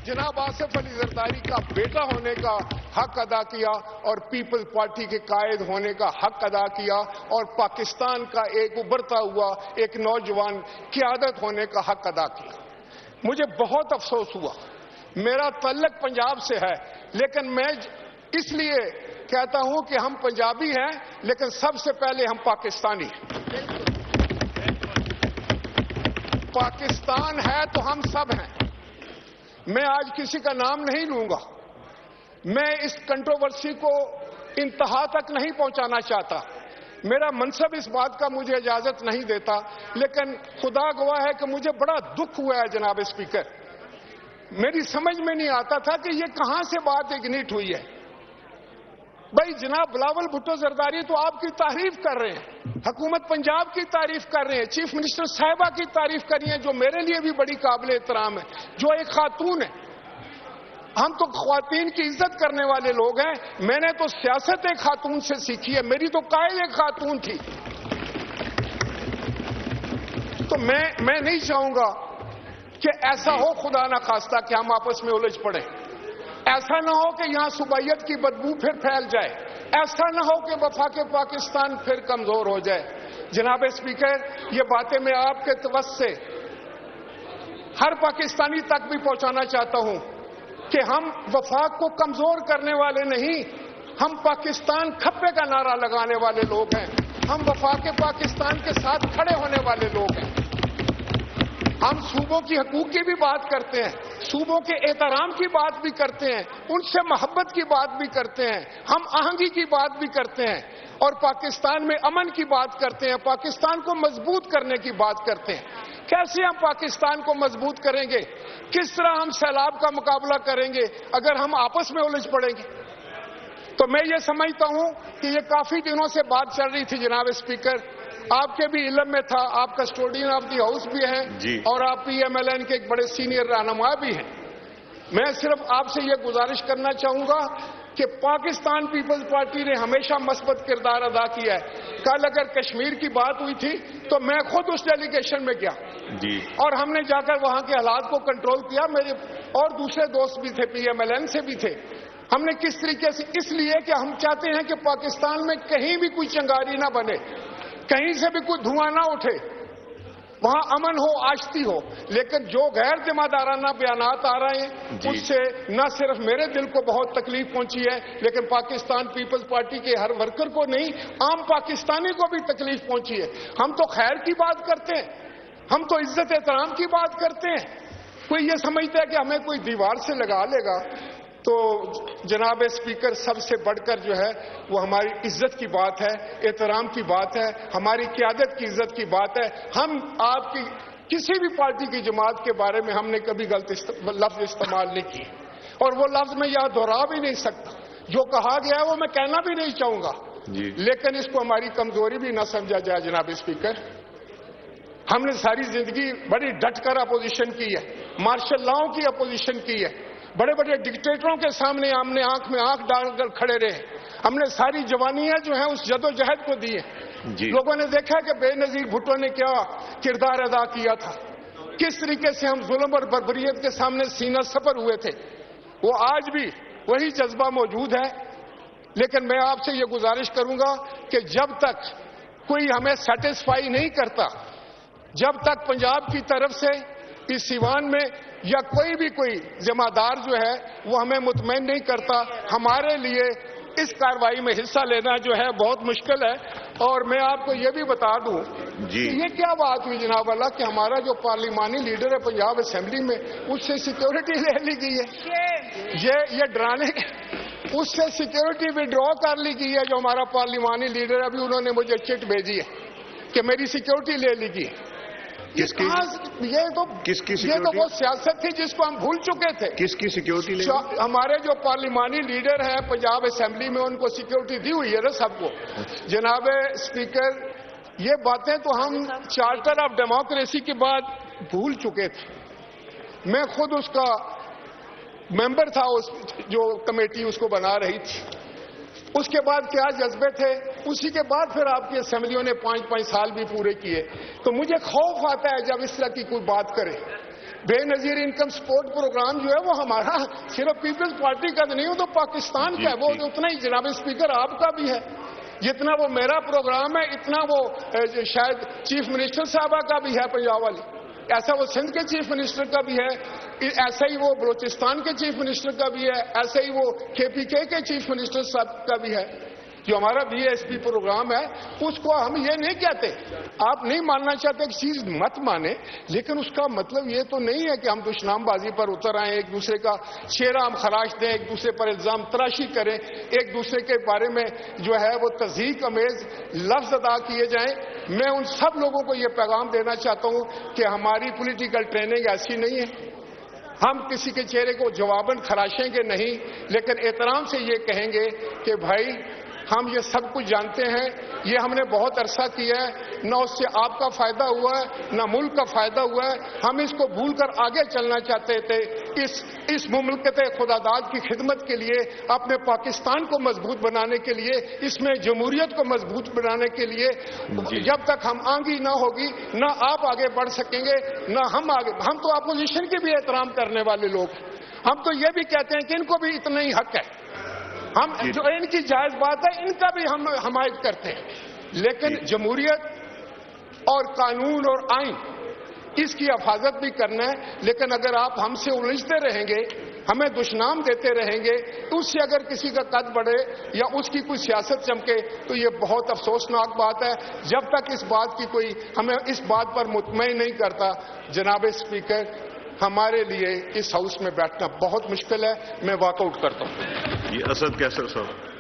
جناب آصف علی زرداری کا بیٹا ہونے کا حق ادا کیا اور پیپلز پارٹی کے قائد ہونے کا حق ادا کیا اور پاکستان کا ایک ابھرتا ہوا ایک نوجوان قیادت ہونے کا حق ادا کیا. مجھے بہت افسوس ہوا. میرا تعلق پنجاب سے ہے، لیکن میں اس لیے کہتا ہوں کہ ہم پنجابی ہیں، لیکن سب سے پہلے ہم پاکستانی ہیں. پاکستان ہے تو ہم سب ہیں. میں آج کسی کا نام نہیں لوں گا. میں اس کنٹروورسی کو انتہا تک نہیں پہنچانا چاہتا. میرا منصب اس بات کا مجھے اجازت نہیں دیتا، لیکن خدا گواہ ہے کہ مجھے بڑا دکھ ہوا ہے جناب اسپیکر. میری سمجھ میں نہیں آتا تھا کہ یہ کہاں سے بات اگنیٹ ہوئی ہے. بھائی جناب بلاول بھٹو زرداری تو آپ کی تعریف کر رہے ہیں، حکومت پنجاب کی تعریف کر رہے ہیں، چیف منسٹر صاحبہ کی تعریف کر رہی ہیں، جو میرے لیے بھی بڑی قابل احترام ہے، جو ایک خاتون ہے. ہم تو خواتین کی عزت کرنے والے لوگ ہیں. میں نے تو سیاست ایک خاتون سے سیکھی ہے، میری تو قائد ایک خاتون تھی. تو میں نہیں چاہوں گا کہ ایسا ہو خدا نہ خواستہ کہ ہم آپس میں الجھ پڑیں. ایسا نہ ہو کہ یہاں صوبائیت کی بدبو پھر پھیل جائے. ایسا نہ ہو کہ وفاق پاکستان پھر کمزور ہو جائے. جناب اسپیکر، یہ باتیں میں آپ کے توسط سے ہر پاکستانی تک بھی پہنچانا چاہتا ہوں کہ ہم وفاق کو کمزور کرنے والے نہیں، ہم پاکستان کھپے کا نعرہ لگانے والے لوگ ہیں. ہم وفاق پاکستان کے ساتھ کھڑے ہونے والے لوگ ہیں. ہم صوبوں کی حقوق کی بھی بات کرتے ہیں، صوبوں کے احترام کی بات بھی کرتے ہیں، ان سے محبت کی بات بھی کرتے ہیں، ہم آہنگی کی بات بھی کرتے ہیں، اور پاکستان میں امن کی بات کرتے ہیں، پاکستان کو مضبوط کرنے کی بات کرتے ہیں. کیسے ہم پاکستان کو مضبوط کریں گے؟ کس طرح ہم سیلاب کا مقابلہ کریں گے اگر ہم آپس میں الجھ پڑیں گے؟ تو میں یہ سمجھتا ہوں کہ یہ کافی دنوں سے بات چل رہی تھی جناب اسپیکر، آپ کے بھی علم میں تھا، آپ کسٹوڈین آف دی ہاؤس بھی ہیں اور آپ پی ایم ایل این کے ایک بڑے سینئر رہنما بھی ہیں. میں صرف آپ سے یہ گزارش کرنا چاہوں گا کہ پاکستان پیپلز پارٹی نے ہمیشہ مثبت کردار ادا کیا ہے. کل اگر کشمیر کی بات ہوئی تھی تو میں خود اس ڈیلیگیشن میں گیا اور ہم نے جا کر وہاں کے حالات کو کنٹرول کیا. میرے اور دوسرے دوست بھی تھے، پی ایم ایل این سے بھی تھے. ہم نے کس طریقے سے، اس لیے کہ ہم چاہتے ہیں کہ پاکستان میں کہیں بھی کوئی چنگاری نہ بنے، کہیں سے بھی کوئی دھواں نہ اٹھے، وہاں امن ہو، آشتی ہو. لیکن جو غیر ذمہ دارانہ بیانات آ رہے ہیں اس سے نہ صرف میرے دل کو بہت تکلیف پہنچی ہے، لیکن پاکستان پیپلز پارٹی کے ہر ورکر کو نہیں، عام پاکستانی کو بھی تکلیف پہنچی ہے. ہم تو خیر کی بات کرتے ہیں، ہم تو عزت احترام کی بات کرتے ہیں. کوئی یہ سمجھتا ہے کہ ہمیں کوئی دیوار سے لگا لے گا. تو جناب اسپیکر، سب سے بڑھ کر جو ہے وہ ہماری عزت کی بات ہے، احترام کی بات ہے، ہماری قیادت کی عزت کی بات ہے. ہم آپ کی کسی بھی پارٹی کی جماعت کے بارے میں ہم نے کبھی غلط لفظ استعمال نہیں کیے، اور وہ لفظ میں یہاں دہرا بھی نہیں سکتا. جو کہا گیا ہے وہ میں کہنا بھی نہیں چاہوں گا، لیکن اس کو ہماری کمزوری بھی نہ سمجھا جائے. جناب اسپیکر، ہم نے ساری زندگی بڑی ڈٹ کر اپوزیشن کی ہے، مارشل لاؤں کی اپوزیشن کی ہے، بڑے بڑے ڈکٹیٹروں کے سامنے ہم نے آنکھ میں آنکھ ڈال کر کھڑے رہے. ہم نے ساری جوانیاں جو ہیں اس جدوجہد کو دی ہیں. لوگوں نے دیکھا کہ بے نظیر بھٹو نے کیا کردار ادا کیا تھا، کس طریقے سے ہم ظلم اور بربریت کے سامنے سینہ سپر ہوئے تھے. وہ آج بھی وہی جذبہ موجود ہے. لیکن میں آپ سے یہ گزارش کروں گا کہ جب تک کوئی ہمیں سیٹسفائی نہیں کرتا، جب تک پنجاب کی طرف سے اس سیوان میں یا کوئی ذمہ دار جو ہے وہ ہمیں مطمئن نہیں کرتا، ہمارے لیے اس کارروائی میں حصہ لینا جو ہے بہت مشکل ہے. اور میں آپ کو یہ بھی بتا دوں کہ یہ کیا بات ہوئی جناب اللہ کہ ہمارا جو پارلیمانی لیڈر ہے پنجاب اسمبلی میں، اس سے سیکیورٹی لے لی گئی ہے. یہ ڈرانے، اس سے سیکیورٹی وڈرا کر لی گئی ہے. جو ہمارا پارلیمانی لیڈر ہے، ابھی انہوں نے مجھے چٹ بھیجی ہے کہ میری سیکیورٹی لے لی گئی. یہ تو وہ سیاست تھی جس کو ہم بھول چکے تھے. کس کی سیکیورٹی لے؟ ہمارے جو پارلیمانی لیڈر ہیں پنجاب اسمبلی میں، ان کو سیکیورٹی دی ہوئی ہے نا سب کو. جناب اسپیکر، یہ باتیں تو ہم چارٹر آف ڈیموکریسی کے بعد بھول چکے تھے. میں خود اس کا ممبر تھا، جو کمیٹی اس کو بنا رہی تھی. اس کے بعد کیا جذبے تھے. اسی کے بعد پھر آپ کی اسمبلیوں نے 5 سال بھی پورے کیے. تو مجھے خوف آتا ہے جب اس طرح کی کوئی بات کرے. بے نظیر انکم سپورٹ پروگرام جو ہے وہ ہمارا صرف پیپلز پارٹی کا نہیں، وہ تو پاکستان کا ہے، وہ اتنا ہی جناب اسپیکر آپ کا بھی ہے، جتنا وہ میرا پروگرام ہے اتنا وہ شاید چیف منسٹر صاحبہ کا بھی ہے پنجاب والی، ایسا وہ سندھ کے چیف منسٹر کا بھی ہے، ایسا ہی وہ بلوچستان کے چیف منسٹر کا بھی ہے، ایسا ہی وہ KPK کے چیف منسٹر صاحب کا بھی ہے۔ جو ہمارا BSP پروگرام ہے اس کو ہم یہ نہیں کہتے، آپ نہیں ماننا چاہتے ایک چیز مت مانے، لیکن اس کا مطلب یہ تو نہیں ہے کہ ہم دشنام بازی پر اتر آئیں، ایک دوسرے کا چہرہ ہم خراش دیں، ایک دوسرے پر الزام تراشی کریں، ایک دوسرے کے بارے میں جو ہے وہ تضحیک امیز لفظ ادا کیے جائیں۔ میں ان سب لوگوں کو یہ پیغام دینا چاہتا ہوں کہ ہماری پولیٹیکل ٹریننگ ایسی نہیں ہے، ہم کسی کے چہرے کو جواباً خراشیں گے نہیں، لیکن احترام سے یہ کہیں گے کہ بھائی ہم یہ سب کچھ جانتے ہیں، یہ ہم نے بہت عرصہ کیا ہے، نہ اس سے آپ کا فائدہ ہوا ہے نہ ملک کا فائدہ ہوا ہے، ہم اس کو بھول کر آگے چلنا چاہتے تھے، اس مملکت خداداد کی خدمت کے لیے، اپنے پاکستان کو مضبوط بنانے کے لیے، اس میں جمہوریت کو مضبوط بنانے کے لیے جب تک ہم آگے نہ ہوگی نہ آپ آگے بڑھ سکیں گے نہ ہم آگے۔ ہم تو اپوزیشن کی بھی احترام کرنے والے لوگ ہیں، ہم تو یہ بھی کہتے ہیں کہ ان کو بھی اتنا ہی حق ہے، ہم جو ان کی جائز بات ہے ان کا بھی ہم حمایت کرتے ہیں، لیکن جمہوریت اور قانون اور آئین اس کی حفاظت بھی کرنا ہے۔ لیکن اگر آپ ہم سے الجھتے رہیں گے، ہمیں دشنام دیتے رہیں گے، اس سے اگر کسی کا قد بڑھے یا اس کی کوئی سیاست چمکے تو یہ بہت افسوسناک بات ہے۔ جب تک اس بات کی کوئی ہمیں اس بات پر مطمئن نہیں کرتا، جناب اسپیکر ہمارے لیے اس ہاؤس میں بیٹھنا بہت مشکل ہے، میں واک آؤٹ کرتا ہوں۔ اسد کیسر صاحب